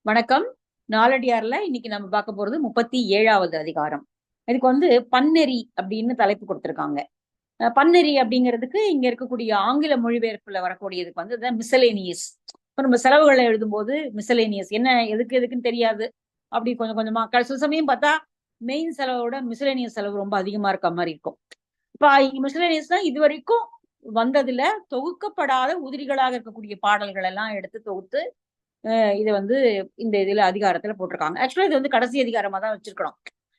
வணக்கம். நாலடியார்ல இன்னைக்கு நம்ம பார்க்க போறது 37வது அதிகாரம். இதுக்கு பன்னெறி அப்படின்னு தலைப்பு கொடுத்திருக்காங்க. பன்னெறி அப்படிங்கிறதுக்கு இங்க இருக்கக்கூடிய ஆங்கில மொழிபெயர்ப்புல வரக்கூடியதுக்கு மிசலேனியஸ். இப்ப நம்ம செலவுகளை எழுதும்போது மிசலேனியஸ் என்ன எதுக்கு எதுக்குன்னு தெரியாது. அப்படி கொஞ்சம் கொஞ்சமா சில சமயம் பார்த்தா மெயின் செலவோட மிசலேனியஸ் செலவு ரொம்ப அதிகமா இருக்க மாதிரி இருக்கும். இப்ப மிசலேனியஸ் தான் இது வரைக்கும் வந்ததுல தொகுக்கப்படாத உதிரிகளாக இருக்கக்கூடிய பாடல்கள் எல்லாம் எடுத்து தொகுத்து இதை இந்த இதுல அதிகாரத்துல போட்டிருக்காங்க. ஆக்சுவலா இது கடைசி அதிகாரமா தான் வச்சிருக்கணும்.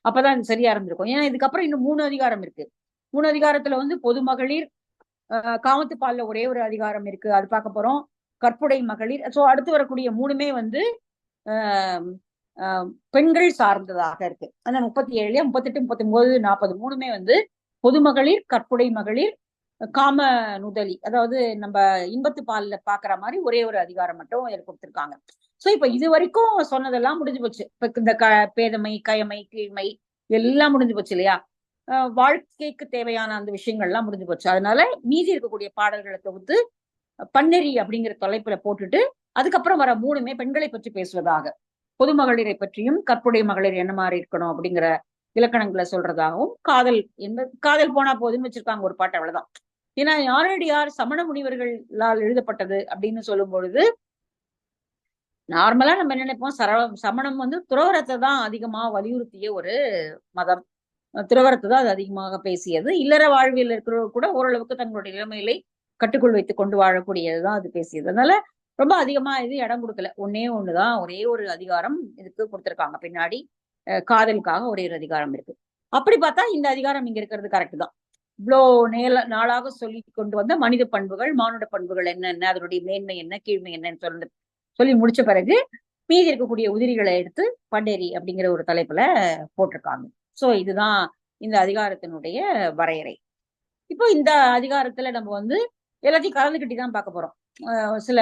அப்பதான் இது சரியா இருந்திருக்கும். ஏன்னா இதுக்கப்புறம் இன்னும் 3 அதிகாரம் இருக்கு. 3 அதிகாரத்துல பொது மகளிர், காமத்து பால்ல ஒரே ஒரு அதிகாரம் இருக்கு, அது பார்க்க போறோம். கற்புடை மகளிர். சோ அடுத்து வரக்கூடிய 3மே ஆஹ் ஆஹ் பெண்கள் சார்ந்ததாக இருக்கு. ஆனா 37, 38, 39, 40 3மே பொது மகளிர், கற்புடை மகளிர், காம நுதலி, அதாவது நம்ம இன்பத்து பால்ல பாக்குற மாதிரி ஒரே ஒரு அதிகாரம் மட்டும் இதுல கொடுத்திருக்காங்க. சோ இப்ப இது வரைக்கும் சொன்னதெல்லாம் முடிஞ்சு போச்சு. இப்ப இந்த பேதமை, கயமை, கீழ்மை எல்லாம் முடிஞ்சு போச்சு இல்லையா? வாழ்க்கைக்கு தேவையான அந்த விஷயங்கள்லாம் முடிஞ்சு போச்சு. அதனால மீதி இருக்கக்கூடிய பாடல்களை தொகுத்து பன்னெறி அப்படிங்கிற தலைப்புல போட்டுட்டு அதுக்கப்புறம் வர 3மே பெண்களை பற்றி பேசுவதாக, பொது மகளிரை பற்றியும் கற்புடைய மகளிர் என்ன மாதிரி இருக்கணும் அப்படிங்கிற இலக்கணங்களை சொல்றதாகவும், காதல் போனா போதுன்னு வச்சிருக்காங்க ஒரு பாட்டு, அவ்வளவுதான். ஏன்னா யாரடியார் சமண முனிவர்களால் எழுதப்பட்டது அப்படின்னு சொல்லும் பொழுது நார்மலா நம்ம என்ன நினைப்போம், சமணம் துறவரத்தை தான் அதிகமா வலியுறுத்திய ஒரு மதம். துறவரத்தை தான் அது அதிகமாக பேசியது. இல்லற வாழ்வியல் இருக்கிறவங்க கூட ஓரளவுக்கு தங்களுடைய இளமையிலை கட்டுக்குள் வைத்துக் கொண்டு வாழக்கூடியதுதான் அது பேசியது. அதனால ரொம்ப அதிகமா இது இடம் கொடுக்கல. ஒண்ணுதான், ஒரே ஒரு அதிகாரம் இதுக்கு கொடுத்திருக்காங்க. பின்னாடி காதலுக்காக ஒரே ஒரு அதிகாரம் இருக்கு. அப்படி பார்த்தா இந்த அதிகாரம் இங்க இருக்கிறது கரெக்ட் தான். இவ்வளோ நாளாக சொல்லி கொண்டு வந்த மனித பண்புகள், மானுட பண்புகள் என்னென்ன, அதனுடைய மேன்மை என்ன, கீழ்மை என்னன்னு சொல்லி முடிச்ச பிறகு மீதி இருக்கக்கூடிய உதிரிகளை எடுத்து பண்டேரி அப்படிங்கிற ஒரு தலைப்புல போட்டிருக்காங்க. சோ இதுதான் இந்த அதிகாரத்தினுடைய வரையறை. இப்போ இந்த அதிகாரத்துல நம்ம எல்லாத்தையும் கலந்துக்கிட்டு தான் பார்க்க போறோம். சில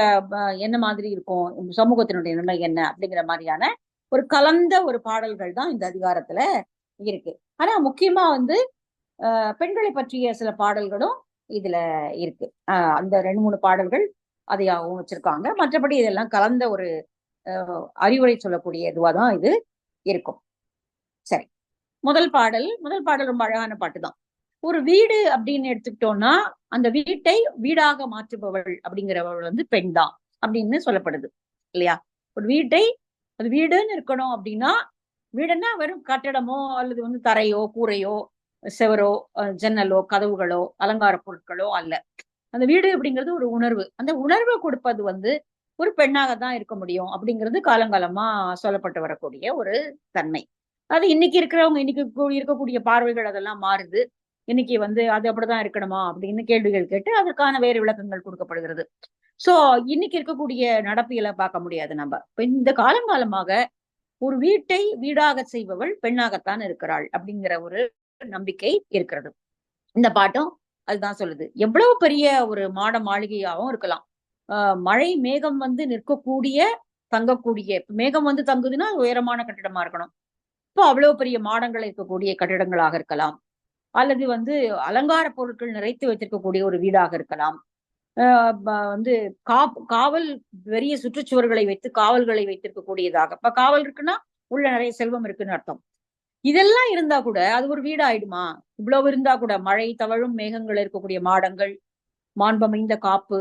என்ன மாதிரி இருக்கும், சமூகத்தினுடைய நிலை என்ன அப்படிங்கிற மாதிரியான ஒரு கலந்த ஒரு பாடல்கள் தான் இந்த அதிகாரத்துல இருக்கு. ஆனா முக்கியமா பெண்களை பற்றிய சில பாடல்களும் இதுல இருக்கு. அந்த 2-3 பாடல்கள் அதையாகவும் வச்சிருக்காங்க. மற்றபடி இதெல்லாம் கலந்த ஒரு அறிவுரை சொல்லக்கூடிய இதுவாதான் இது இருக்கும். சரி, முதல் பாடல் ரொம்ப அழகான பாட்டு தான். ஒரு வீடு அப்படின்னு எடுத்துக்கிட்டோம்னா அந்த வீட்டை வீடாக மாற்றுபவள் அப்படிங்கிறவள் பெண் தான் அப்படின்னு சொல்லப்படுது இல்லையா? ஒரு வீட்டை அது வீடுன்னு இருக்கணும் அப்படின்னா, வீடுன்னா வெறும் கட்டடமோ அல்லது தரையோ கூரையோ செவரோ ஜன்னலோ கதவுகளோ அலங்கார பொருட்களோ அல்ல. அந்த வீடு அப்படிங்கிறது ஒரு உணர்வு. அந்த உணர்வை கொடுப்பது ஒரு பெண்ணாகத்தான் இருக்க முடியும் அப்படிங்கிறது காலங்காலமா சொல்லப்பட்டு வரக்கூடிய ஒரு தன்மை. அது இன்னைக்கு இருக்கிறவங்க, இன்னைக்கு இருக்கக்கூடிய பார்வைகள் அதெல்லாம் மாறுது. இன்னைக்கு அது அப்படிதான் இருக்கணுமா அப்படின்னு கேள்விகள் கேட்டு அதற்கான வேறு விளக்கங்கள் கொடுக்கப்படுகிறது. சோ இன்னைக்கு இருக்கக்கூடிய நடப்பியலை பார்க்க முடியாது நம்ம. இப்ப இந்த காலங்காலமாக ஒரு வீட்டை வீடாக செய்பவள் பெண்ணாகத்தான் இருக்கிறாள் அப்படிங்கிற ஒரு நம்பிக்கை இருக்கிறது. இந்த பாட்டும் அதுதான் சொல்லுது. எவ்வளவு பெரிய ஒரு மாட மாளிகையாவும் இருக்கலாம். மழை மேகம் நிற்கக்கூடிய, தங்கக்கூடிய, மேகம் தங்குதுன்னா அது உயரமான கட்டிடமா இருக்கணும். இப்போ அவ்வளவு பெரிய மாடங்கள் இருக்கக்கூடிய கட்டிடங்களாக இருக்கலாம். அல்லது அலங்கார பொருட்கள் நிறைத்து வைத்திருக்கக்கூடிய ஒரு வீடாக இருக்கலாம். காவல், பெரிய சுற்றுச்சுவர்களை வைத்து காவல்களை வைத்திருக்கக்கூடியதாக. இப்ப காவல் இருக்குன்னா உள்ள நிறைய செல்வம் இருக்குன்னு அர்த்தம். இதெல்லாம் இருந்தா கூட அது ஒரு வீடு ஆயிடுமா? இவ்வளவு இருந்தா கூட மழை தவழும் மேகங்கள் இருக்கக்கூடிய மாடங்கள், மாண்பமைந்த காப்பு,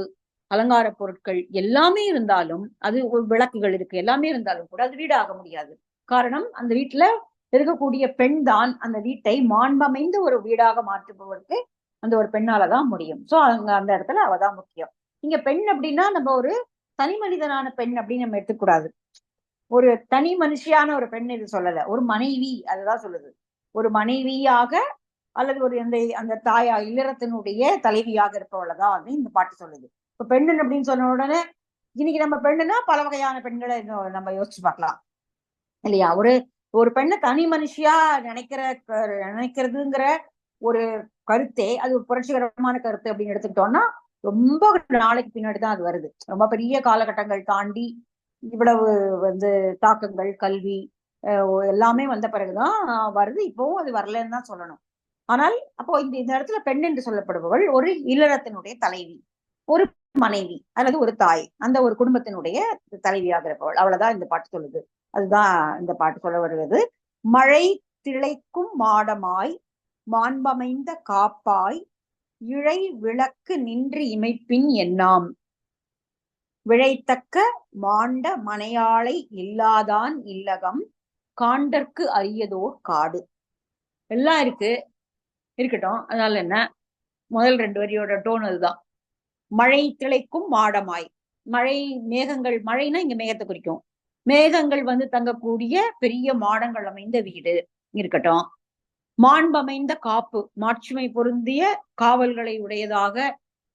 அலங்கார பொருட்கள் எல்லாமே இருந்தாலும், அது ஒரு விளக்குகள் இருக்கு, எல்லாமே இருந்தாலும் கூட அது வீடு ஆக முடியாது. காரணம், அந்த வீட்டுல இருக்கக்கூடிய பெண் தான் அந்த வீட்டை மாண்பமைந்த ஒரு வீடாக மாற்றுபவருக்கு அந்த ஒரு பெண்ணாலதான் முடியும். சோ அந்த இடத்துல அவதான் முக்கியம். இங்க பெண் அப்படின்னா நம்ம ஒரு தனி மனிதனான பெண் அப்படின்னு நம்ம எடுத்துக்கூடாது. ஒரு தனி மனுஷியான ஒரு பெண் இது சொல்லல, ஒரு மனைவி அதுதான் சொல்லுது. ஒரு மனைவியாக அல்லது ஒரு அந்த தாயா இல்லறத்தினுடைய தலைவியாக இருப்பவளதான் இந்த பாட்டு சொல்லுது. இப்ப பெண்ணு அப்படின்னு சொன்ன உடனே இன்னைக்கு நம்ம பெண்ணுன்னா பல வகையான பெண்களை நம்ம யோசிச்சு பார்க்கலாம் இல்லையா? ஒரு ஒரு பெண்ணை தனி மனுஷியா நினைக்கிறதுங்கிற ஒரு கருத்தே அது ஒரு புரட்சிகரமான கருத்து அப்படின்னு எடுத்துக்கிட்டோம்னா ரொம்ப நாளைக்கு பின்னாடிதான் அது வருது. ரொம்ப பெரிய காலகட்டங்கள் தாண்டி இவ்வளவு தாக்கங்கள், கல்வி எல்லாமே வந்த பிறகுதான் வருது. இப்பவும் அது வரலன்னு தான் சொல்லணும். ஆனால் அப்போ இந்த இடத்துல பெண் என்று சொல்லப்படுபவள் ஒரு இல்லறத்தினுடைய தலைவி. ஒரு மனைவி அல்லது ஒரு தாய், அந்த ஒரு குடும்பத்தினுடைய தலைவியாக இருப்பவள். அவ்வளவுதான் இந்த பாட்டு சொல்லுது. அதுதான் இந்த பாட்டு சொல்ல வருவது. மழை திளைக்கும் மாடமாய் மாண்பமைந்த காப்பாய் இழை விளக்கு நின்று இமைப்பின் எண்ணாம் விழைத்தக்க மாண்ட மனையாளை இல்லாதான் இல்லகம் காண்டற்கு அரியதோர் காடு. எல்லாம் இருக்கட்டும். அதனால என்ன, முதல் 2 வரியோட டோன் அதுதான். மழை திளைக்கும் மாடமாய், மழை மேகங்கள், மழைனா இங்க மேகத்தை குறிக்கும். மேகங்கள் தங்கக்கூடிய பெரிய மாடங்கள் அமைந்த வீடு இருக்கட்டும். மாண்பமைந்த காப்பு, மாட்சிமை பொருந்திய காவல்களை உடையதாக,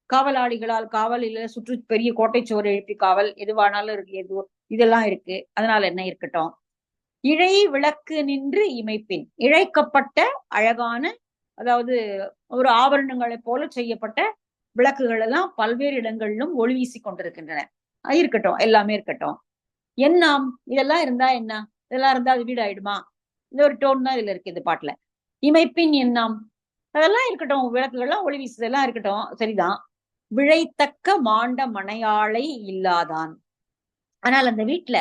காவலாளிகளால் காவலில் சுற்று பெரிய கோட்டை சுவர் எழுப்பி காவல் எதுவானாலும் இருக்கு, இதெல்லாம் இருக்கு. அதனால என்ன இருக்கட்டும். இழை விளக்கு நின்று இமைப்பின், இழைக்கப்பட்ட அழகான, அதாவது ஒரு ஆபரணங்களை போல செய்யப்பட்ட விளக்குகள் எல்லாம் பல்வேறு இடங்களிலும் ஒளி வீசி கொண்டிருக்கின்றன. இருக்கட்டும், எல்லாமே இருக்கட்டும். எண்ணாம், இதெல்லாம் இருந்தா என்ன, இதெல்லாம் இருந்தா அது வீடு ஆயிடுமா? இந்த ஒரு டோன் தான் இதுல இருக்கு இந்த பாட்டுல. இமைப்பின் எண்ணாம், அதெல்லாம் இருக்கட்டும், விளக்குகள்லாம் ஒளி வீசுதெல்லாம் இருக்கட்டும், சரிதான். விழைத்தக்க மாண்ட மனையாளை இல்லாதான், ஆனால் அந்த வீட்டுல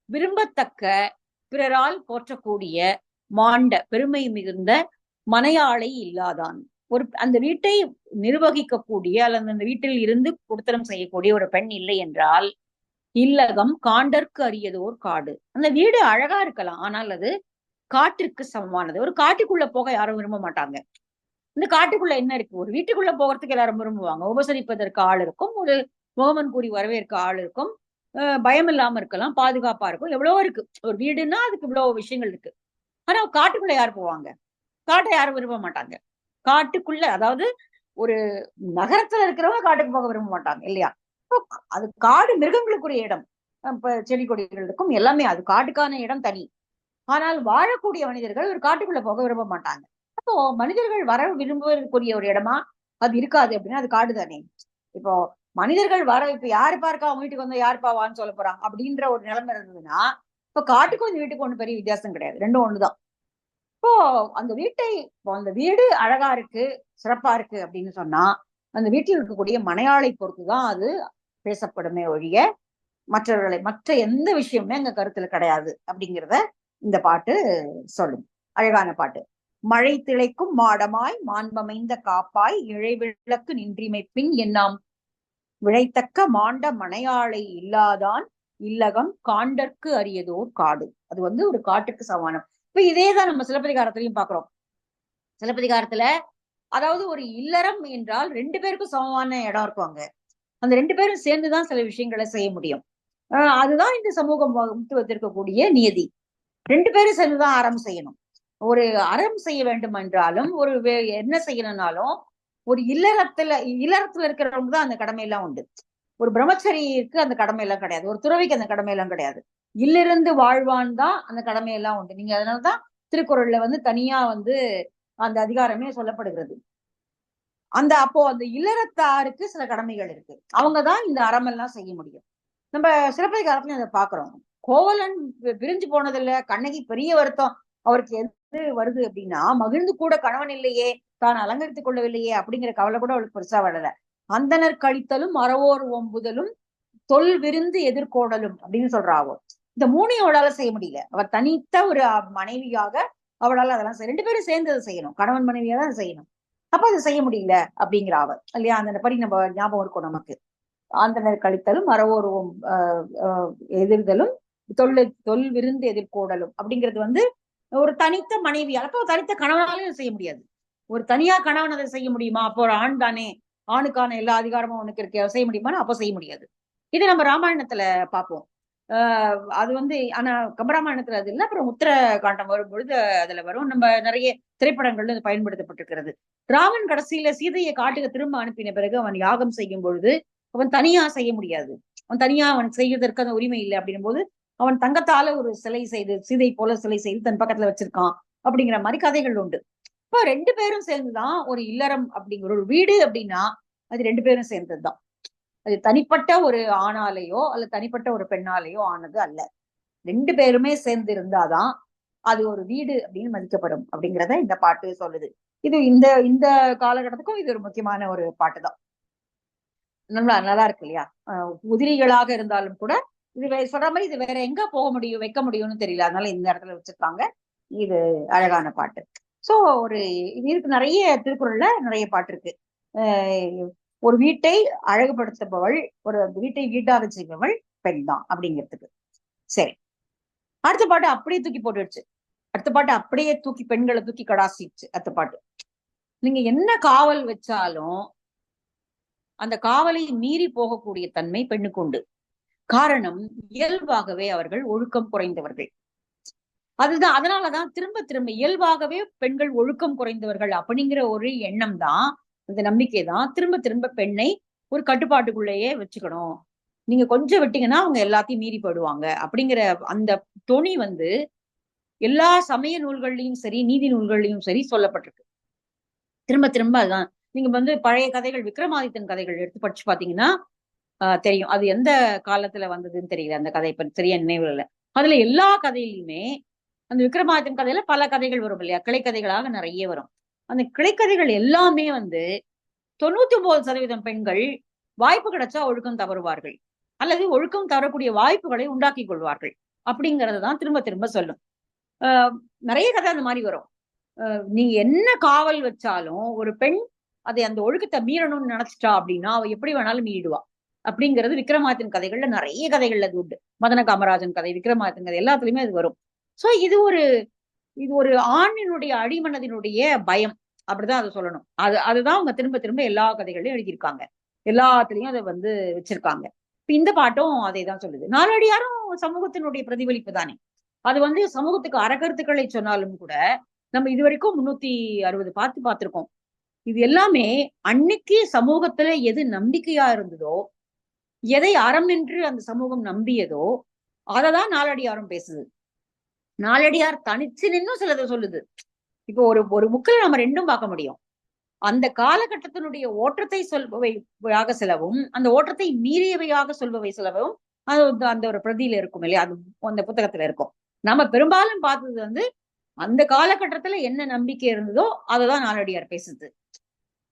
விரும்பத்தக்க, பிறரால் போற்றக்கூடிய, மாண்ட பெருமை மிகுந்த மனையாளை இல்லாதான், ஒரு அந்த வீட்டை நிர்வகிக்கக்கூடிய அல்லது அந்த வீட்டில் இருந்து குடுத்தனம் செய்யக்கூடிய ஒரு பெண் இல்லை என்றால் இல்லகம் காண்டற்கு அரியதோர் காடு. அந்த வீடு அழகா இருக்கலாம், ஆனால் அது காட்டிற்கு சமமானது. ஒரு காட்டுக்குள்ள போக யாரும் விரும்ப மாட்டாங்க. இந்த காட்டுக்குள்ள என்ன இருக்கு, ஒரு வீட்டுக்குள்ள போகிறதுக்கு எல்லாரும் விரும்புவாங்க. உபசரிப்பதற்கு ஆள் இருக்கும், ஒரு முகமன் கூறி வரவேற்க ஆள் இருக்கும், பயம் இல்லாம இருக்கலாம், பாதுகாப்பா இருக்கும், எவ்வளவோ இருக்கு. ஒரு வீடுன்னா அதுக்கு இவ்வளவு விஷயங்கள் இருக்கு. ஆனா காட்டுக்குள்ள யார் போவாங்க? காட்டை யாரும் விரும்ப மாட்டாங்க. காட்டுக்குள்ள, அதாவது ஒரு நகரத்துல இருக்கிறவங்க காட்டுக்கு போக விரும்ப மாட்டாங்க இல்லையா? அது காடு மிருகங்களுக்குரிய இடம், இப்ப செடி கொடிகள் இருக்கும், எல்லாமே அது காட்டுக்கான இடம் தனி. ஆனால் வாழக்கூடிய மனிதர்கள் ஒரு காட்டுக்குள்ள போக விரும்ப மாட்டாங்க. அப்போ மனிதர்கள் வர விரும்புவதற்குரிய ஒரு இடமா அது இருக்காது அப்படின்னா அது காடு தானே. இப்போ மனிதர்கள் வர, இப்ப யாரு பார்க்கா அவங்க வீட்டுக்கு வந்தா யார் பாவான்னு சொல்ல போறான் அப்படின்ற ஒரு நிலைமை இருந்ததுன்னா, இப்ப காட்டுக்கும் அந்த வீட்டுக்கு ஒண்ணு பெரிய வித்தியாசம் கிடையாது, ரெண்டும் ஒண்ணுதான். இப்போ அந்த வீட்டை, அந்த வீடு அழகா இருக்கு, சிறப்பா இருக்கு அப்படின்னு சொன்னா அந்த வீட்டில் இருக்கக்கூடிய மனையாளை பொறுத்துதான் அது பேசப்படுமே ஒழிய மற்றவர்களை, மற்ற எந்த விஷயமுமே அங்க கருத்துல கிடையாது அப்படிங்கிறத இந்த பாட்டு சொல்லும். அழகான பாட்டு. மழை திளைக்கும் மாடமாய் மாண்பமைந்த காப்பாய் இழைவிளக்கு நின்றிமைப்பின் எண்ணாம் விழைத்தக்க மாண்ட மனையாளை இல்லாதான் இல்லகம் காண்டற்கு அரியதோர் காடு. அது ஒரு காட்டுக்கு சமானம். இப்ப இதேதான் நம்ம சிலப்பதிகாரத்திலையும் பாக்குறோம். சிலப்பதிகாரத்துல அதாவது ஒரு இல்லறம் என்றால் 2 பேருக்கும் சமமான இடம் இருக்கும் அங்க. அந்த 2 பேரும் சேர்ந்துதான் சில விஷயங்களை செய்ய முடியும். அதுதான் இந்த சமூகம் வகுத்து வைத்திருக்கக்கூடிய நியதி. 2 பேரும் சேர்ந்துதான் அறம் செய்யணும். ஒரு அறம் செய்ய வேண்டும் என்றாலும், ஒரு என்ன செய்யணும்னாலும் ஒரு இல்லறத்துல இருக்கிறவங்க தான் அந்த கடமை எல்லாம் உண்டு. ஒரு பிரம்மச்சரிக்கு அந்த கடமை எல்லாம் கிடையாது, ஒரு துறவிக்கு அந்த கடமை எல்லாம் கிடையாது. இல்லிருந்து வாழ்வான் தான் அந்த கடமை எல்லாம் உண்டு. நீங்க அதனாலதான் திருக்குறள்ல தனியா அந்த அதிகாரமே சொல்லப்படுகிறது. அப்போ அந்த இல்லறத்தாருக்கு சில கடமைகள் இருக்கு, அவங்கதான் இந்த அறம் எல்லாம் செய்ய முடியும். நம்ம சிலப்பதிகாரத்துல அதை பாக்குறோம். கோவலன் பிரிஞ்சு போனதில்ல, கண்ணகி பெரிய வருத்தம் அவருக்கு எது வருது அப்படின்னா, மகிழ்ந்து கூட கணவன் இல்லையே, தான் அலங்கரித்துக் கொள்ளவில்லையே அப்படிங்கிற கவலை கூட அவளுக்கு பெருசா வரல. அந்தனர் கழித்தலும் அறவோர் ஒம்புதலும் தொல் விருந்து எதிர்கோடலும் அப்படின்னு சொல்றாவோ. இந்த 3 அவளால செய்ய முடியல. அவ தனித்த ஒரு மனைவியாக அவளால அதெல்லாம் 2 பேரும் சேர்ந்து அதை செய்யணும், கணவன் மனைவியா தான் செய்யணும். அப்ப அதை செய்ய முடியல அப்படிங்கிற அவ இல்லையா? அந்த படி நம்ம ஞாபகம் இருக்கும் நமக்கு. ஆந்தனர் கழித்தலும் அறவோருவம் எதிர்தலும் தொல் விருந்து எதிர்கோடலும் அப்படிங்கிறது ஒரு தனித்த மனைவியால், அப்போ தனித்த கணவனாலும் செய்ய முடியாது. ஒரு தனியா கணவன் அதை செய்ய முடியுமா? அப்போ ஒரு ஆண் தானே, ஆணுக்கான எல்லா அதிகாரமும் அவனுக்கு இருக்கு, செய்ய முடியுமான்னு அப்போ செய்ய முடியாது. இது நம்ம ராமாயணத்துல பார்ப்போம். அது ஆனா கம்பராமாயணத்துல அது இல்லை. அப்புறம் உத்தர காண்டம் வரும் பொழுது அதுல வரும். நம்ம நிறைய திரைப்படங்கள்ல பயன்படுத்தப்பட்டிருக்கிறது. ராமன் கடைசியில சீதையை காட்டுக்கு திரும்ப அனுப்பின பிறகு அவன் யாகம் செய்யும் பொழுது அவன் தனியா செய்ய முடியாது. அவன் தனியா அவன் செய்வதற்கு அந்த உரிமை இல்லை. அப்படின்னும் போது அவன் தங்கத்தால ஒரு சிலை செய்து, சீதை போல சிலை செய்து தன் பக்கத்துல வச்சிருக்கான் அப்படிங்கிற மாதிரி கதைகள் உண்டு. இப்ப 2 பேரும் சேர்ந்துதான் ஒரு இல்லறம் அப்படிங்கிற ஒரு வீடு அப்படின்னா அது 2 பேரும் சேர்ந்ததுதான். அது தனிப்பட்ட ஒரு ஆணாலேயோ அல்ல தனிப்பட்ட ஒரு பெண்ணாலேயோ ஆனது அல்ல. 2 பேருமே சேர்ந்து இருந்தாதான் அது ஒரு வீடு அப்படின்னு மதிக்கப்படும் அப்படிங்கிறத இந்த பாட்டு சொல்லுது. இது இந்த இந்த காலகட்டத்துக்கும் இது ஒரு முக்கியமான ஒரு பாட்டு தான். நல்லா இருக்கு இல்லையா? உதிரிகளாக இருந்தாலும் கூட இது சொல்ற மாதிரி இது வேற எங்க போக முடியும், வைக்க முடியும்னு தெரியல. அதனால இந்த இடத்துல வச்சிருக்காங்க. இது அழகான பாட்டு. சோ ஒரு இது இருக்கு, நிறைய திருக்குறள்ல நிறைய பாட்டு இருக்கு. ஒரு வீட்டை அழகுபடுத்துபவள், ஒரு வீட்டை வீட்டாக செய்பவள் பெண் தான் அப்படிங்கிறதுக்கு. சரி, அடுத்த பாட்டு அப்படியே தூக்கி போட்டுடுச்சு. அடுத்த பாட்டு அப்படியே தூக்கி பெண்களை தூக்கி கடாசிடுச்சு. அடுத்த பாட்டு, நீங்க என்ன காவல் வச்சாலும் அந்த காவலை மீறி போகக்கூடிய தன்மை பெண்ணுக்கு உண்டு. காரணம், இயல்பாகவே அவர்கள் ஒழுக்கம் குறைந்தவர்கள். அதுதான், அதனாலதான் திரும்ப திரும்ப இயல்பாகவே பெண்கள் ஒழுக்கம் குறைந்தவர்கள் அப்படிங்கிற ஒரு எண்ணம் தான், இந்த நம்பிக்கை தான் திரும்ப திரும்ப பெண்ணை ஒரு கட்டுப்பாட்டுக்குள்ளேயே வச்சுக்கணும். நீங்க கொஞ்சம் விட்டீங்கன்னா அவங்க எல்லாத்தையும் மீறி போயிடுவாங்க அப்படிங்கிற அந்த தொனி எல்லா சமய நூல்கள்லயும் சரி, நீதி நூல்கள்லயும் சரி சொல்லப்பட்டிருக்கு. திரும்ப திரும்ப அதுதான். நீங்க பழைய கதைகள், விக்ரமாதித்தன் கதைகள் எடுத்து படிச்சு பாத்தீங்கன்னா தெரியும். அது எந்த காலத்துல வந்ததுன்னு தெரியல, அந்த கதை இப்ப சரியா நினைவுல இல்ல. அதுல எல்லா கதையிலுமே அந்த விக்ரமாதித்தன் கதையில பல கதைகள் வரும் இல்லையா, கிளைக்கதைகளாக நிறைய வரும். அந்த கிளைக்கதைகள் எல்லாமே 99% பெண்கள் வாய்ப்பு கிடைச்சா ஒழுக்கம் தவறுவார்கள், அல்லது ஒழுக்கம் தவறக்கூடிய வாய்ப்புகளை உண்டாக்கி கொள்வார்கள் அப்படிங்கறதுதான் திரும்ப திரும்ப சொல்லும். நிறைய கதை அந்த மாதிரி வரும். நீங்க என்ன காவல் வச்சாலும் ஒரு பெண் அதை அந்த ஒழுக்கத்தை மீறணும்னு நினைச்சிட்டா அப்படின்னா அவ எப்படி வேணாலும் மீறிடுவா அப்படிங்கிறது விக்ரமாதித்தன் கதைகள்ல நிறைய கதைகள்ல அது உண்டு. மதன காமராஜன் கதை, விக்ரமாதித்தன் கதை எல்லாத்துலயுமே அது வரும். சோ இது ஒரு ஆணினுடைய அடிமனதினுடைய பயம், அப்படிதான் அதை சொல்லணும். அதுதான் அவங்க திரும்ப திரும்ப எல்லா கதைகளையும் எழுதியிருக்காங்க, எல்லாத்துலயும் அதை வச்சிருக்காங்க. இந்த பாட்டும் அதை தான் சொல்லுது. நாலடியாரும் சமூகத்தினுடைய பிரதிபலிப்பு தானே. அது சமூகத்துக்கு அறக்கருத்துக்களை சொன்னாலும் கூட நம்ம இது வரைக்கும் 360 பார்த்திருக்கோம். இது எல்லாமே அன்னைக்கு சமூகத்துல எது நம்பிக்கையா இருந்ததோ, எதை அறம் என்று அந்த சமூகம் நம்பியதோ அததான் நாலடியாரும் பேசுது. நாலடியார் தனிச்சு நின்னும் சிலதை சொல்லுது. இப்போ ஒரு புக்கில் நம்ம ரெண்டும் பார்க்க முடியும். அந்த காலகட்டத்தினுடைய ஓட்டத்தை சொல்பவையாக சிலவும், அந்த ஓட்டத்தை மீறியவையாக சொல்பவை சிலவும் அது அந்த ஒரு பிரதியில இருக்கும் இல்லையா, அது அந்த புத்தகத்துல இருக்கும். நம்ம பெரும்பாலும் பார்த்தது அந்த காலகட்டத்துல என்ன நம்பிக்கை இருந்ததோ அததான் நாலடியார் பேசுது.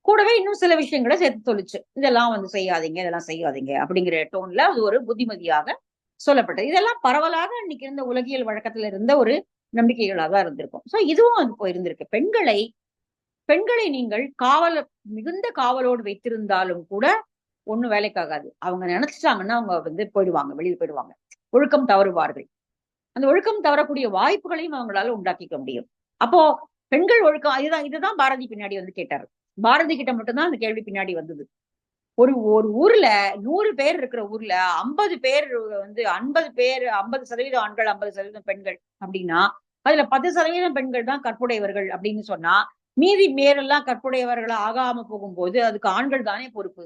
கூடவே இன்னும் சில விஷயங்களை சேர்த்து சொல்லிச்சு. இதெல்லாம் செய்யாதீங்க, இதெல்லாம் செய்யாதீங்க அப்படிங்கிற டோன்ல அது ஒரு புத்திமதியாக சொல்லப்பட்டது. இதெல்லாம் பரவலாக இன்னைக்கு இருந்த உலகியல் வழக்கத்துல இருந்த ஒரு நம்பிக்கைகளாக தான் இருந்திருக்கும். சோ இதுவும் அது போயிருந்திருக்கு. பெண்களை நீங்கள் மிகுந்த காவலோடு வைத்திருந்தாலும் கூட ஒண்ணும் வேலைக்காகாது. அவங்க நினைச்சிட்டாங்கன்னா அவங்க போயிடுவாங்க, வெளியில் போயிடுவாங்க, ஒழுக்கம் தவறுவார்கள். அந்த ஒழுக்கம் தவறக்கூடிய வாய்ப்புகளையும் அவங்களால உண்டாக்கிக்க முடியும். அப்போ பெண்கள் ஒழுக்கம், இதுதான் பாரதி பின்னாடி கேட்டாரு. பாரதி கிட்ட மட்டும்தான் அந்த கேள்வி பின்னாடி வந்தது. ஒரு ஊர்ல 100 பேர் இருக்கிற ஊர்ல 50 பேர் 50% ஆண்கள் 50% பெண்கள் அப்படின்னா அதுல 10% பெண்கள் தான் கற்புடையவர்கள் அப்படின்னு சொன்னா, மீதி மேரெல்லாம் கற்புடையவர்களா ஆகாம போகும்போது அதுக்கு ஆண்கள் தானே பொறுப்பு.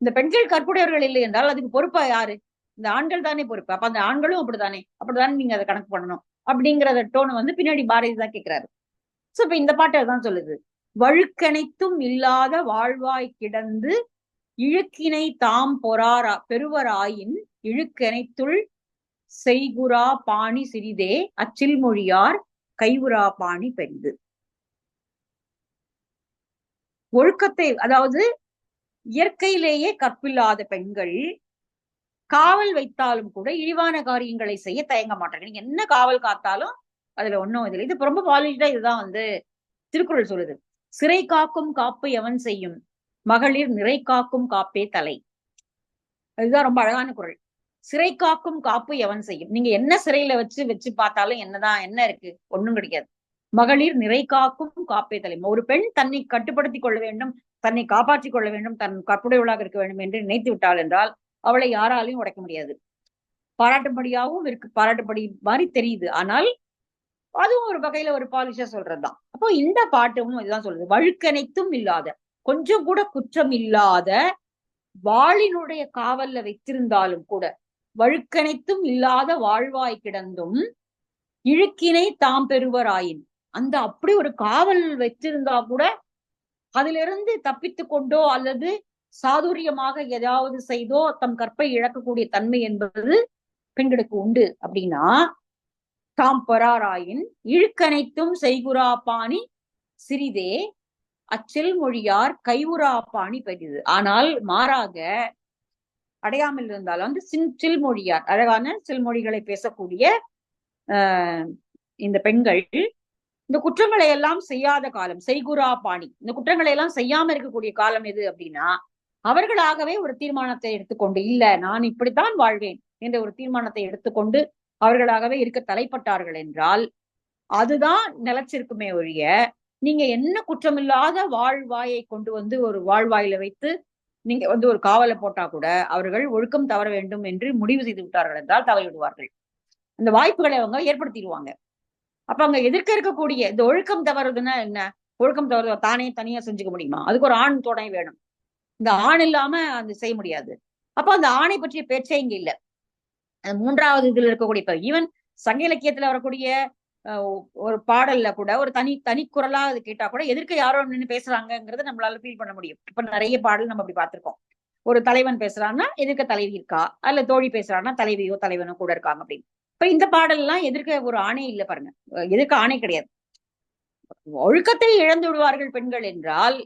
இந்த பெண்கள் கற்புடையவர்கள் இல்லை என்றால் அதுக்கு பொறுப்பா யாரு? இந்த ஆண்கள் தானே பொறுப்பு. அப்ப அந்த ஆண்களும் அப்படித்தானே நீங்க அதை கணக்கு பண்ணணும் அப்படிங்கிற டோன் பின்னாடி பாரதி தான் கேட்கிறாரு. சோ இப்ப இந்த பாட்டு தான் சொல்லுது. வழுக்கனைத்தும் இல்லாத வாழ்வாய் கிடந்து இழுக்கினை தாம் பெறுவராயின் இழுக்கனைத்துள் செய்குறா பாணி சிறிதே அச்சில் மொழியார் கைவுரா பாணி பெரிது. ஒழுக்கத்தை, அதாவது இயற்கையிலேயே கற்பில்லாத பெண்கள் காவல் வைத்தாலும் கூட இழிவான காரியங்களை செய்ய தயங்க மாட்டாங்க. நீங்க என்ன காவல் காத்தாலும் அதுல ஒண்ணும் இதுல இது ரொம்ப பாலிஷ்டா இதுதான் திருக்குறள் சொல்லுது. சிறை காக்கும் காப்பு எவன் செய்யும், மகளிர் நிறை காக்கும் காப்பே தலை. அதுதான் ரொம்ப அழகான குறள். சிறை காக்கும் காப்பு எவன் செய்யும். நீங்க என்ன சிறையில வச்சு பார்த்தாலும் என்ன இருக்கு, ஒண்ணும் கிடைக்காது. மகளிர் நிறை காக்கும் காப்பே தலை. ஒரு பெண் தன்னை கட்டுப்படுத்திக் கொள்ள வேண்டும், தன்னை காப்பாற்றிக் கொள்ள வேண்டும், தன் கற்புடையவளாக இருக்க வேண்டும் என்று நினைத்து விட்டாள் என்றால் அவளை யாராலையும் உடைக்க முடியாது. பாராட்டும்படியாகவும் இருக்கு, பாராட்டுப்படி மாதிரி தெரியுது, ஆனால் அதுவும் ஒரு வகையில ஒரு பாலிஷா சொல்றதுதான். அப்போ இந்த பாட்டும் இதுதான் சொல்லுது. வழுக்கனைத்தும் இல்லாத, கொஞ்சம் கூட குற்றம் இல்லாத வாளினுடைய காவல்ல வைத்திருந்தாலும் கூட, வழுக்கனைத்தும் இல்லாத வாழ்வாய் கிடந்தும் இழுக்கினை தாம் பெறுவராயின், அந்த அப்படி ஒரு காவல் வச்சிருந்தா கூட அதிலிருந்து தப்பித்து கொண்டோ அல்லது சாதுரியமாக ஏதாவது செய்தோ தம் கற்பை இழக்கக்கூடிய தன்மை என்பது பெண்களுக்கு உண்டு. அப்படின்னா தாம் பெறாராயின் இழுக்கனைத்தும் செய்குறா பாணி சிறிதே அச்சில் மொழியார் கைவுறா பாணி பெரிது. ஆனால் மாறாக அடையாமல் இருந்தாலும் வந்து சில்மொழியார், அழகான சில்மொழிகளை பேசக்கூடிய இந்த பெண்கள் இந்த குற்றங்களை எல்லாம் செய்யாத காலம், செய்குறா பாணி, இந்த குற்றங்களை எல்லாம் செய்யாம இருக்கக்கூடிய காலம் எது அப்படின்னா, அவர்களாகவே ஒரு தீர்மானத்தை எடுத்துக்கொண்டு, இல்ல நான் இப்படித்தான் வாழ்வேன் என்ற ஒரு தீர்மானத்தை எடுத்துக்கொண்டு அவர்களாகவே இருக்க தலைப்பட்டார்கள் என்றால் அதுதான் நிலைச்சிருக்குமே ஒழிய, நீங்க என்ன குற்றமில்லாத வாழ்வாயை கொண்டு வந்து ஒரு வாழ்வாயில வைத்து நீங்க வந்து ஒரு காவலை போட்டா கூட அவர்கள் ஒழுக்கம் தவற வேண்டும் என்று முடிவு செய்து விட்டார்கள் என்றால் தவறிவிடுவார்கள். அந்த வாய்ப்புகளை அவங்க ஏற்படுத்திடுவாங்க. அப்ப அங்க எதிர்க்க இருக்கக்கூடிய இந்த ஒழுக்கம் தவறுதுன்னா என்ன? ஒழுக்கம் தவறு தானே தனியா செஞ்சுக்க முடியுமா? அதுக்கு ஒரு ஆண் துணை வேணும். இந்த ஆண் இல்லாம அது செய்ய முடியாது. அப்ப அந்த ஆணை பற்றிய பேச்சே இங்க இல்ல. மூன்றாவது இதுல இருக்கக்கூடிய இப்ப ஈவன் சங்க இலக்கியத்துல வரக்கூடிய ஒரு பாடல்ல கூட ஒரு தனி குரலா அது கேட்டா கூட எதிர்க்க யாரோ நின்று பேசுறாங்கிறத நம்மளால ஃபீல் பண்ண முடியும். இப்ப நிறைய பாடல் நம்ம அப்படி பார்த்திருக்கோம். ஒரு தலைவன் பேசுறான்னா எதிர்க்க தலைவி இருக்கா, அல்ல தோழி பேசுறான்னா தலைவியோ தலைவனோ கூட இருக்காங்க அப்படின்னு. இப்ப இந்த பாடல் எல்லாம் எதிர்க்க ஒரு ஆணை இல்லை பாருங்க, எதிர்க்க ஆணை கிடையாது. ஒழுக்கத்தை இழந்து விடுவார்கள் பெண்கள் என்றால்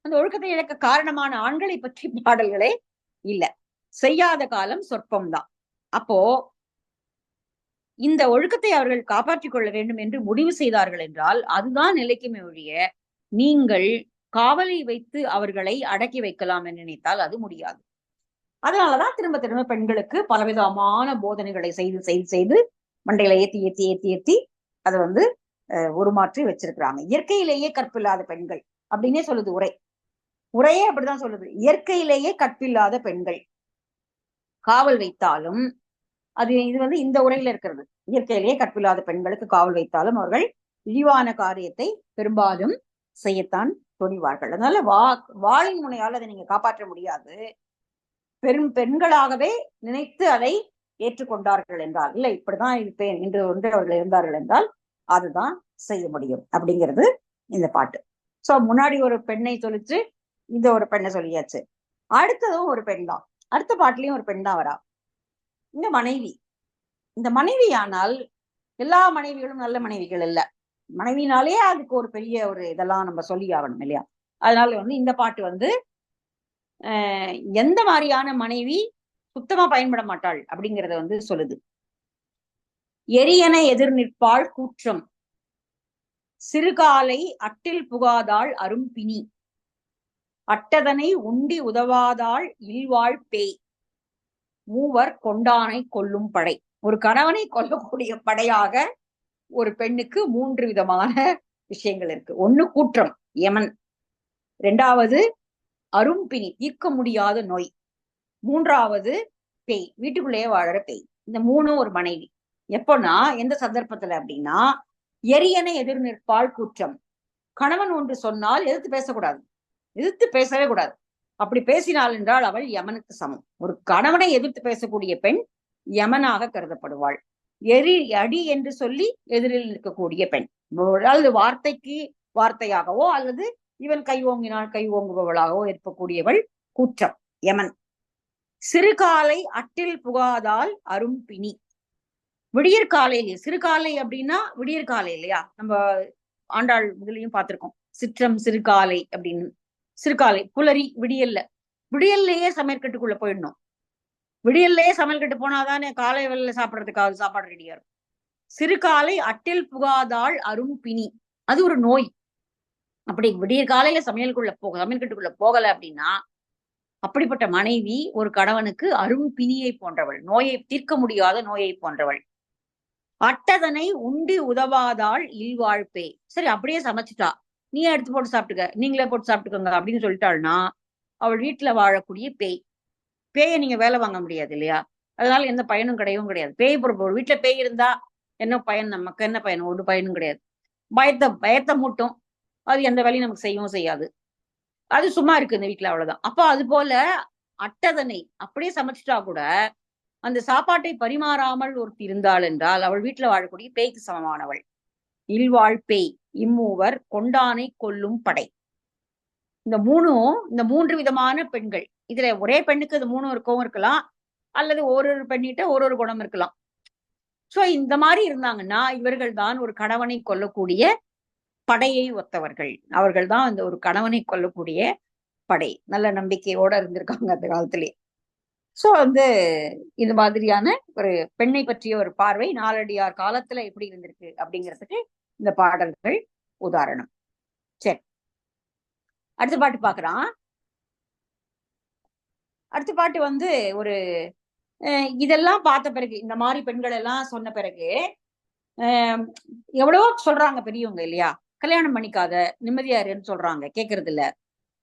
அந்த ஒழுக்கத்தை இழக்க காரணமான ஆண்களை பற்றி பாடல்களே இல்ல. செய்யாத காலம் சொற்பம்தான். அப்போ இந்த ஒழுக்கத்தை அவர்கள் காப்பாற்றிக் கொள்ள வேண்டும் என்று முடிவு செய்தார்கள் என்றால் அதுதான் நிலைக்குமே ஒழிய நீங்கள் காவலை வைத்து அவர்களை அடக்கி வைக்கலாம் என்று நினைத்தால் அது முடியாது. அதனாலதான் திரும்ப திரும்ப பெண்களுக்கு பலவிதமான போதனைகளை செய்து செய்து செய்து மண்டையில ஏத்தி ஏத்தி ஏத்தி ஏத்தி அதை வந்து உருமாற்றி வச்சிருக்கிறாங்க. இயற்கையிலேயே கற்பில்லாத பெண்கள் அப்படின்னே சொல்லுது உரையே அப்படிதான் சொல்லுது. இயற்கையிலேயே கற்பில்லாத பெண்கள் காவல் வைத்தாலும் அது இது வந்து இந்த உரையில இருக்கிறது. இயற்கையிலேயே கற்பில்லாத பெண்களுக்கு காவல் வைத்தாலும் அவர்கள் இழிவான காரியத்தை பெரும்பாலும் செய்யத்தான் துணிவார்கள். அதனால வாளின் முனையால் அதை நீங்க காப்பாற்ற முடியாது. பெண்களாகவே நினைத்து அதை ஏற்றுக்கொண்டார்கள் என்றால், இல்லை இப்படிதான் இருப்பேன் என்று ஒன்று அவர்கள் இருந்தார்கள் என்றால் அதுதான் செய்ய முடியும் அப்படிங்கிறது இந்த பாட்டு. சோ முன்னாடி ஒரு பெண்ணை சொல்லிச்சு, இந்த ஒரு பெண்ணை சொல்லியாச்சு. அடுத்ததும் ஒரு பெண் தான். அடுத்த பாட்டுலயும் ஒரு பெண் தான் வரா. இந்த மனைவி. இந்த மனைவி ஆனால் எல்லா மனைவிகளும் நல்ல மனைவிகள் இல்ல. மனைவினாலே அதுக்கு ஒரு பெரிய ஒரு இதெல்லாம் நம்ம சொல்லி ஆகணும் இல்லையா? அதனால வந்து இந்த பாட்டு வந்து எந்த மாதிரியான மனைவி சுத்தமா பயன்பட மாட்டாள் அப்படிங்கிறத வந்து சொல்லுது. எரியன எதிர் நிற்பாள் கூற்றம், சிறுகாலை அட்டில் புகாதாள் அரும்பினி, அட்டதனை உண்டி உதவாதாள் இல்வாழ் பேய், மூவர் கொண்டானை கொல்லும் படை. ஒரு கணவனை கொல்லக்கூடிய படையாக ஒரு பெண்ணுக்கு 3 விதமான விஷயங்கள் இருக்கு. ஒண்ணு கூற்றம், யமன். 2வது அரும்பினி, தீர்க்க முடியாத நோய். 3வது பேய், வீட்டுக்குள்ளேயே வாழற பேய். இந்த 3 ஒரு மனைவி. எப்போனா எந்த சந்தர்ப்பத்துல அப்படின்னா, எரியனை எதிர் நிற்பாள் கூற்றம். கணவன் ஒன்று சொன்னால் எதிர்த்து பேசக்கூடாது, எதிர்த்து பேசவே கூடாது. அப்படி பேசினாள் என்றால் அவள் யமனுக்கு சமம். ஒரு கணவனை எதிர்த்து பேசக்கூடிய பெண் யமனாக கருதப்படுவாள். அடி என்று சொல்லி எதிரில் இருக்கக்கூடிய பெண், அதாவது வார்த்தைக்கு வார்த்தையாகவோ அல்லது இவன் கை ஓங்கினால் கை ஓங்குபவளாகவோ இருக்கக்கூடியவள் கூற்றம், யமன். சிறுகாலை அட்டில் புகாதால் அரும்பினி. விடியற்காலையிலே, சிறுகாலை அப்படின்னா விடியற்காலை இல்லையா? நம்ம ஆண்டாள் இதுலயும் பார்த்திருக்கோம், சிற்றம் சிறுகாலை அப்படின்னு. சிறுகாலை புலரி, விடியல்லையே சமையற்கட்டுக்குள்ள போயிடணும். விடியல்லையே சமையல் கட்டு போனாதானே காலை வேளையில சாப்பிடறதுக்காக சாப்பாடு ரெடியா இருக்கும். சிறுகாலை அட்டில் புகாதாள் அரும்பினி, அது ஒரு நோய். அப்படி விடியற் காலையில சமையல்கட்டுக்குள்ள போகல அப்படின்னா அப்படிப்பட்ட மனைவி ஒரு கணவனுக்கு அரும்பினியை போன்றவள், நோயை தீர்க்க முடியாத நோயை போன்றவள். அட்டதனை உண்டி உதவாதாள் இல்வாழ்பே. சரி அப்படியே சமைச்சுட்டா, நீயே எடுத்து போட்டு சாப்பிட்டுக்க, நீங்களே போட்டு சாப்பிட்டுக்கோங்க அப்படின்னு சொல்லிட்டாள்னா அவள் வீட்டுல வாழக்கூடிய பேய். பேயை நீங்க வேலை வாங்க முடியாது இல்லையா? அதனால எந்த பயனும் கிடையவும் கிடையாது. பேய் ஒரு வீட்டுல பேய் இருந்தா என்ன பயன்? நமக்கு என்ன பயன்? ஒரு பயனும் கிடையாது. பயத்தை மூட்டும், அது எந்த வேலையும் நமக்கு செய்யவும் செய்யாது. அது சும்மா இருக்கு இந்த வீட்டுல, அவ்வளவுதான். அப்ப அது போல அட்டதனை அப்படியே சமைச்சிட்டா கூட அந்த சாப்பாட்டை பரிமாறாமல் ஒருத்தி இருந்தாள் என்றால் அவள் வீட்டுல வாழக்கூடிய பேய்க்கு சமமானவள். இல்வாழ் பேய், இம்மூவர் கொண்டானை கொல்லும் படை. இந்த 3 விதமான பெண்கள். இதுல ஒரே பெண்ணுக்கு இது 3 இருக்கவும் இருக்கலாம், அல்லது ஒரு பெண்ணிட்ட ஒரு குணம் இருக்கலாம். சோ இந்த மாதிரி இருந்தாங்கன்னா இவர்கள் தான் ஒரு கணவனை கொல்லக்கூடிய படையை ஒத்தவர்கள். அவர்கள் தான் அந்த ஒரு கணவனை கொல்லக்கூடிய படை. நல்ல நம்பிக்கையோட இருந்திருக்காங்க அந்த காலத்திலே. சோ வந்து இது மாதிரியான ஒரு பெண்ணை பற்றிய ஒரு பார்வை நாலடியார் காலத்துல எப்படி இருந்திருக்கு அப்படிங்கிறதுக்கு இந்த பாடல்கள் உதாரணம். சரி, அடுத்த பாட்டு பாக்குறான். அடுத்த பாட்டு வந்து ஒரு இதெல்லாம் பார்த்த பிறகு, இந்த மாதிரி பெண்கள் எல்லாம் சொன்ன பிறகு எவ்வளவோ சொல்றாங்க பெரியவங்க இல்லையா, கல்யாணம் பண்ணிக்காத, நிம்மதியா இருன்னு சொல்றாங்க, கேட்கறது இல்ல.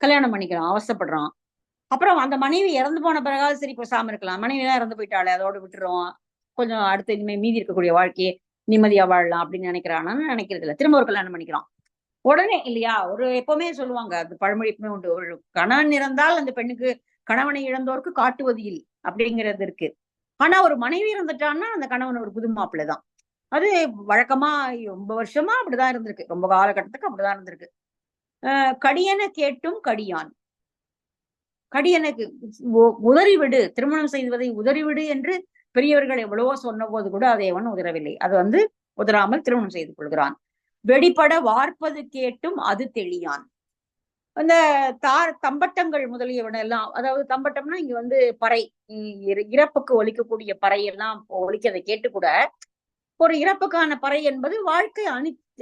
கல்யாணம் பண்ணிக்கிறான், அவசப்படுறான். அப்புறம் அந்த மனைவி இறந்து போன பிறகாவது சரி பேசாம இருக்கலாம், மனைவி தான் இறந்து போயிட்டாளே அதோட விட்டுரும், கொஞ்சம் அடுத்து இனிமே மீதி இருக்கக்கூடிய வாழ்க்கையை நிம்மதியா வாழலாம் அப்படின்னு நினைக்கிறான்னு நினைக்கிறது இல்ல, திரும்ப ஒரு கல்யாணம் பண்ணிக்கிறான் உடனே இல்லையா. ஒரு எப்பவுமே சொல்லுவாங்க, அது பழமொழிக்குமே உண்டு, ஒரு கணவன் இறந்தால் அந்த பெண்ணுக்கு கணவனை இழந்தோருக்கு காட்டுவது இல் அப்படிங்கிறது இருக்கு. ஆனா ஒரு மனைவி இருந்துட்டான்னா அந்த கணவன் ஒரு புது மாப்பிள்ளைதான். அது வழக்கமா ரொம்ப வருஷமா அப்படிதான் இருந்திருக்கு, ரொம்ப காலகட்டத்துக்கு அப்படிதான் இருந்திருக்கு. கடியன கேட்டும் கடியான், கடியனுக்கு உதறிவிடு, திருமணம் செய்வதை உதறிவிடு என்று பெரியவர்கள் எவ்வளவோ சொன்ன போது கூட அதை அவன் உதறவில்லை. அது வந்து உதறாமல் திருமணம் செய்து கொள்கிறான். வெடிப்பட வார்ப்பது கேட்டும் அது தெளியான். அந்த தம்பட்டங்கள் முதலியவன எல்லாம், அதாவது தம்பட்டம்னா இங்க வந்து பறை, இறப்புக்கு ஒலிக்கக்கூடிய பறை எல்லாம் ஒலிக்கதை கேட்டு கூட, ஒரு இறப்புக்கான பறை என்பது வாழ்க்கை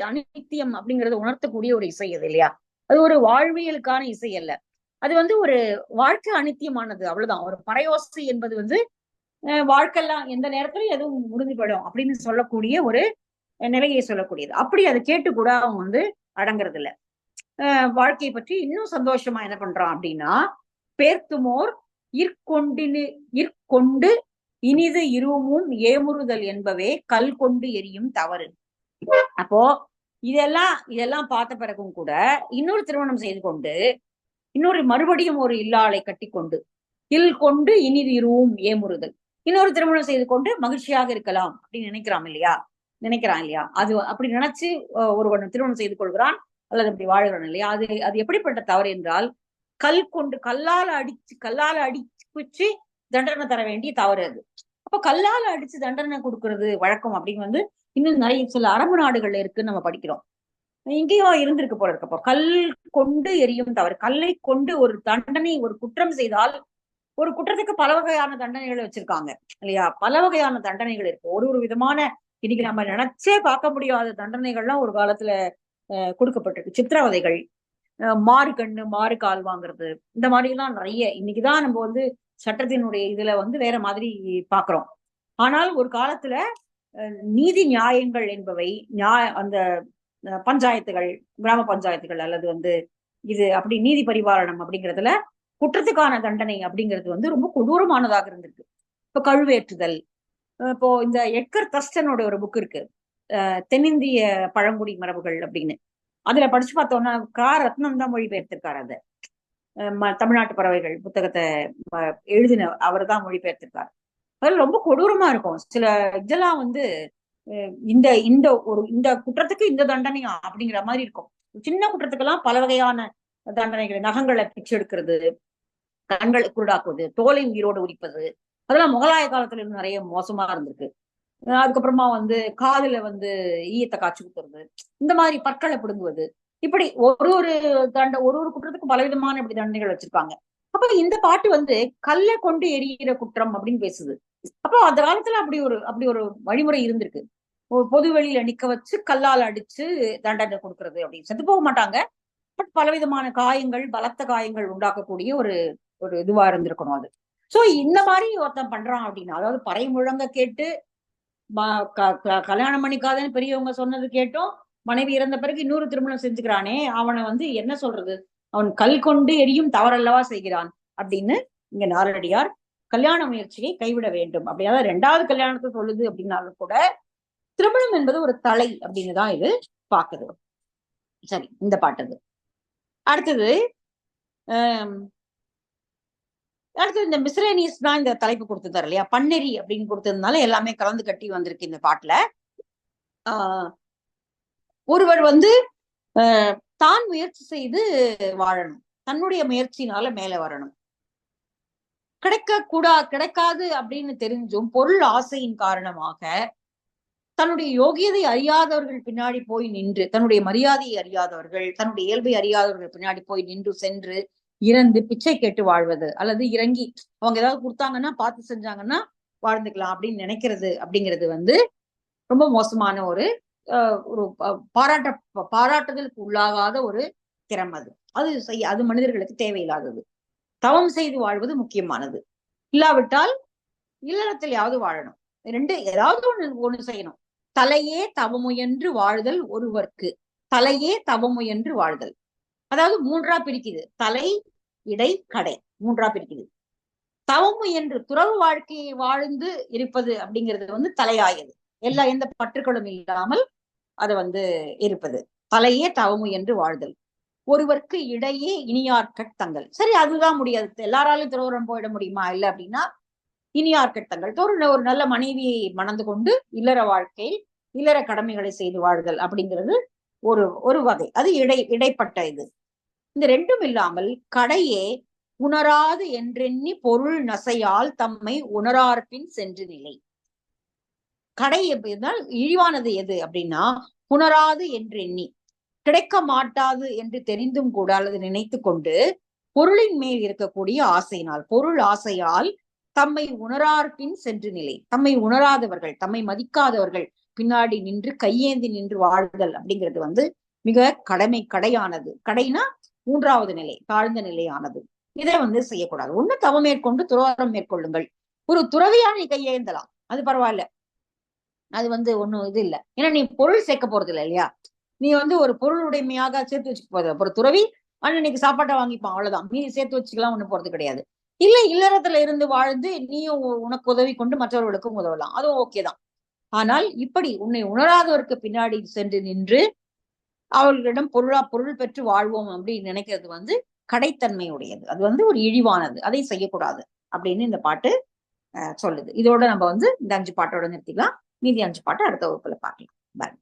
அனித்தியம் அப்படிங்கறத உணர்த்தக்கூடிய ஒரு இசை அது இல்லையா. அது ஒரு வாழ்வியலுக்கான இசை அல்ல, அது வந்து ஒரு வாழ்க்கை அனித்தியமானது, அவ்வளவுதான். ஒரு பறையோசை என்பது வந்து வாழ்க்கைலாம் எந்த நேரத்திலும் எதுவும் முடிஞ்சு போயிடும் அப்படின்னு சொல்லக்கூடிய ஒரு நிலையை சொல்லக்கூடியது. அப்படி அதை கேட்டு கூட அவங்க வந்து அடங்குறது இல்ல. வாழ்க்கையை பற்றி இன்னும் சந்தோஷமா என்ன பண்றான் அப்படின்னா, பேர்த்துமோர் இற்கொண்டு இனிது இருவும் ஏமுறுதல் என்பவே கல் கொண்டு எரியும் தவறு. அப்போ இதெல்லாம் பார்த்த பிறகும் கூட இன்னொரு திருமணம் செய்து கொண்டு, இன்னொரு மறுபடியும் ஒரு இல்லாளை கட்டி கொண்டு, இல் கொண்டு இனிது இருவும் ஏமுறுதல், இன்னொரு திருமணம் செய்து கொண்டு மகிழ்ச்சியாக இருக்கலாம் அப்படின்னு நினைக்கிறான் இல்லையா. அது அப்படி நினைச்சு ஒருவன் திருமணம் செய்து கொள்கிறான் அல்லது அப்படி வாழ்கிறான் இல்லையா. அது எப்படிப்பட்ட தவறு என்றால், கல்லால அடிச்சு தண்டனை தர வேண்டிய தவறு அது. அப்ப கல்லால அடிச்சு தண்டனை கொடுக்கறது வழக்கம் அப்படின்னு வந்து இன்னும் நிறைய சில அரபு நாடுகள்ல இருக்குன்னு நம்ம படிக்கிறோம். இங்கேயோ இருந்திருக்கு போல இருக்கப்போ, கல் கொண்டு எரியும் தவறு, கல்லை கொண்டு ஒரு தண்டனை, ஒரு குற்றம் செய்தால், ஒரு குற்றத்துக்கு பல வகையான தண்டனைகளை வச்சிருக்காங்க இல்லையா. பல வகையான தண்டனைகள் இருக்கு, ஒரு விதமான, இன்னைக்கு நம்ம நினைச்சே பார்க்க முடியாத தண்டனைகள்லாம் ஒரு காலத்துல கொடுக்கப்பட்டிருக்கு. சித்திரவதைகள், மாறு கண்ணு மாறு கால் வாங்குறது, இந்த மாதிரி எல்லாம் நிறைய இன்னைக்குதான் நம்ம வந்து சட்டத்தினுடைய இதுல வந்து வேற மாதிரி பாக்குறோம். ஆனால் ஒரு காலத்துல நீதி நியாயங்கள் என்பவை அந்த பஞ்சாயத்துகள், கிராம பஞ்சாயத்துகள் அல்லது வந்து இது அப்படி நீதி பரிபாலனம் அப்படிங்கிறதுல குற்றத்துக்கான தண்டனை அப்படிங்கிறது வந்து ரொம்ப கொடூரமானதாக இருந்திருக்கு. இப்ப கழுவேற்றுதல், இப்போ இந்த எட்கர் தஸ்டனோட ஒரு புக் இருக்கு, தென்னிந்திய பழங்குடி மரபுகள் அப்படின்னு. அதுல படிச்சு பார்த்தோம்னா ரத்னம் தான் மொழிபெயர்த்திருக்காரு. அது தமிழ்நாட்டு பறவைகள் புத்தகத்தை எழுதின அவர் தான் மொழிபெயர்த்திருக்காரு. அதில் ரொம்ப கொடூரமா இருக்கும் சில இதெல்லாம் வந்து, இந்த குற்றத்துக்கு இந்த தண்டனையா அப்படிங்கிற மாதிரி இருக்கும். சின்ன குற்றத்துக்கெல்லாம் பல வகையான தண்டனைகள், நகங்களை பிச்சு எடுக்கிறது, கண்களை குருடாக்குவது, தோலை உயிரோடு உரிப்பது, அதெல்லாம் முகலாய காலத்துல இருந்து நிறைய மோசமா இருந்திருக்கு. அதுக்கப்புறமா வந்து காதுல வந்து ஈயத்தை காய்ச்சி ஊத்துறது, இந்த மாதிரி பற்களை பிடுங்குவது, இப்படி ஒரு குற்றத்துக்கும் பலவிதமான இப்படி தண்டனைகள் வச்சிருப்பாங்க. அப்ப இந்த பாட்டு வந்து கல்லை கொண்டு எரியிற குற்றம் அப்படின்னு பேசுது. அப்போ அந்த காலத்துல அப்படி ஒரு வழிமுறை இருந்திருக்கு. பொது வெளியில நிக்க வச்சு கல்லால் அடிச்சு தண்டனை கொடுக்கறது, அப்படின்னு செத்து போக மாட்டாங்க, பட் பலவிதமான காயங்கள், பலத்த காயங்கள் உண்டாக்கக்கூடிய ஒரு இதுவா இருந்திருக்கணும் அது. சோ இந்த மாதிரி ஒருத்தன் பண்றான் அப்படின்னா, அதாவது பறை முழங்க கேட்டு கல்யாணம் பண்ணிக்காதன்னு பெரியவங்க சொன்னது கேட்டும் மனைவி இறந்த பிறகு இன்னொரு திருமணம் செஞ்சுக்கிறானே, அவனை வந்து என்ன சொல்றது, அவன் கல் கொண்டு எரியும் தவறல்லவா செய்கிறான் அப்படின்னு இங்க நாலடியார் கல்யாண முயற்சியை கைவிட வேண்டும் அப்படியாவது ரெண்டாவது கல்யாணத்தை சொல்லுது அப்படின்னாலும் கூட திருமணம் என்பது ஒரு தலை அப்படின்னு தான் இது பாக்குது. சரி, இந்த பாட்டுது. அடுத்தது இந்த மிஸ்ரேனியஸ் தான் இந்த தலைப்பு கொடுத்துருந்தாரு இல்லையா, பன்னெறி அப்படின்னு கொடுத்ததுனால எல்லாமே கலந்து கட்டி வந்திருக்கு இந்த பாட்டுல. ஒருவர் வந்து தான் முயற்சி செய்து வாழணும், தன்னுடைய முயற்சினால மேல வரணும். கிடைக்காது அப்படின்னு தெரிஞ்சும் பொருள் ஆசையின் காரணமாக தன்னுடைய யோகியதை அறியாதவர்கள் பின்னாடி போய் நின்று, தன்னுடைய மரியாதையை அறியாதவர்கள், தன்னுடைய இயல்பை அறியாதவர்கள் பின்னாடி போய் நின்று சென்று இறந்து பிச்சை கேட்டு வாழ்வது, அல்லது இறங்கி அவங்க ஏதாவது கொடுத்தாங்கன்னா பார்த்து செஞ்சாங்கன்னா வாழ்ந்துக்கலாம் அப்படின்னு நினைக்கிறது அப்படிங்கிறது வந்து ரொம்ப மோசமான ஒரு ஒரு பாராட்டுதலுக்கு உள்ளாகாத ஒரு திறம். அது மனிதர்களுக்கு தேவையில்லாதது. தவம் செய்து வாழ்வது முக்கியமானது. இல்லாவிட்டால் இல்லறத்திலேயாவது வாழணும். ஏதாவது ஒண்ணு செய்யணும். தலையே தவமுயன்று வாழ்தல் ஒருவர்க்கு. தலையே தவமுயன்று வாழ்தல். அதாவது மூன்றா பிரிக்குது. தலை, இடை, கடை, மூன்றா பிரிக்குது. தவமுயன்று துறவு வாழ்க்கையை வாழ்ந்து இருப்பது அப்படிங்கிறது வந்து தலையாயது. எந்த பற்றுக்களும் இல்லாமல் அதை வந்து இருப்பது. தலையே தவமுயன்று வாழ்தல் ஒருவருக்கு இடையே இனியார்கட் தங்கள். சரி, அதுதான் முடியாது. எல்லாராலையும் துறவரம் போயிட முடியுமா? இல்லை அப்படின்னா இனியார்கட் தங்கள் ஒரு நல்ல மனைவியை மணந்து கொண்டு இல்லற வாழ்க்கையில் இல்லற கடமைகளை செய்து வாழ்தல் அப்படிங்கிறது ஒரு வகை. அது இடைப்பட்ட இது. இந்த ரெண்டும் இல்லாமல் கடையே உணராது என்றெண்ணி பொருள் நசையால் தம்மை உணரார்பின் சென்று நிலை. கடை எப்படின்னா இழிவானது எது அப்படின்னா உணராது என்றெண்ணி, கிடைக்க மாட்டாது என்று தெரிந்தும் கூட அல்லது நினைத்து கொண்டு பொருளின் மேல் இருக்கக்கூடிய ஆசையினால், பொருள் ஆசையால் தம்மை உணரார்பின் சென்று நிலை. தம்மை உணராதவர்கள், தம்மை மதிக்காதவர்கள் பின்னாடி நின்று கையேந்தி நின்று வாழ்தல் அப்படிங்கிறது வந்து மிக கடையானது. கடைனா மூன்றாவது நிலை, தாழ்ந்த நிலையானது. இதை வந்து செய்யக்கூடாது. ஒண்ணு தவம் மேற்கொண்டு துறவரம் மேற்கொள்ளுங்கள். ஒரு துறவியா நீ கையேந்தலாம், அது பரவாயில்ல. அது வந்து ஒண்ணும் இது இல்லை. ஏன்னா நீ பொருள் சேர்க்க போறது இல்லை இல்லையா? நீ வந்து ஒரு பொருள் உடைமையாக சேர்த்து வச்சுக்க போறது. ஒரு துறவி அன்னைக்கு சாப்பாட்டை வாங்கிப்பான், அவ்வளவுதான். நீ சேர்த்து வச்சுக்கலாம், ஒண்ணு போறது கிடையாது. இல்ல இல்லறத்துல இருந்து வாழ்ந்து நீயும் உனக்கு உதவி கொண்டு மற்றவர்களுக்கும் உதவலாம், அதுவும் ஓகேதான். ஆனால் இப்படி உன்னை உணராதவருக்கு பின்னாடி சென்று நின்று அவர்களிடம் பொருள் பெற்று வாழ்வோம் அப்படின்னு நினைக்கிறது வந்து கடைத்தன்மையுடையது. அது வந்து ஒரு இழிவானது. அதை செய்யக்கூடாது அப்படின்னு இந்த பாட்டு சொல்லுது. இதோட நம்ம வந்து இந்த 5 பாட்டோட நிறுத்திக்கலாம். மீதி 5 பாட்டு அடுத்த வகுப்புல பார்க்கலாம். பாய்.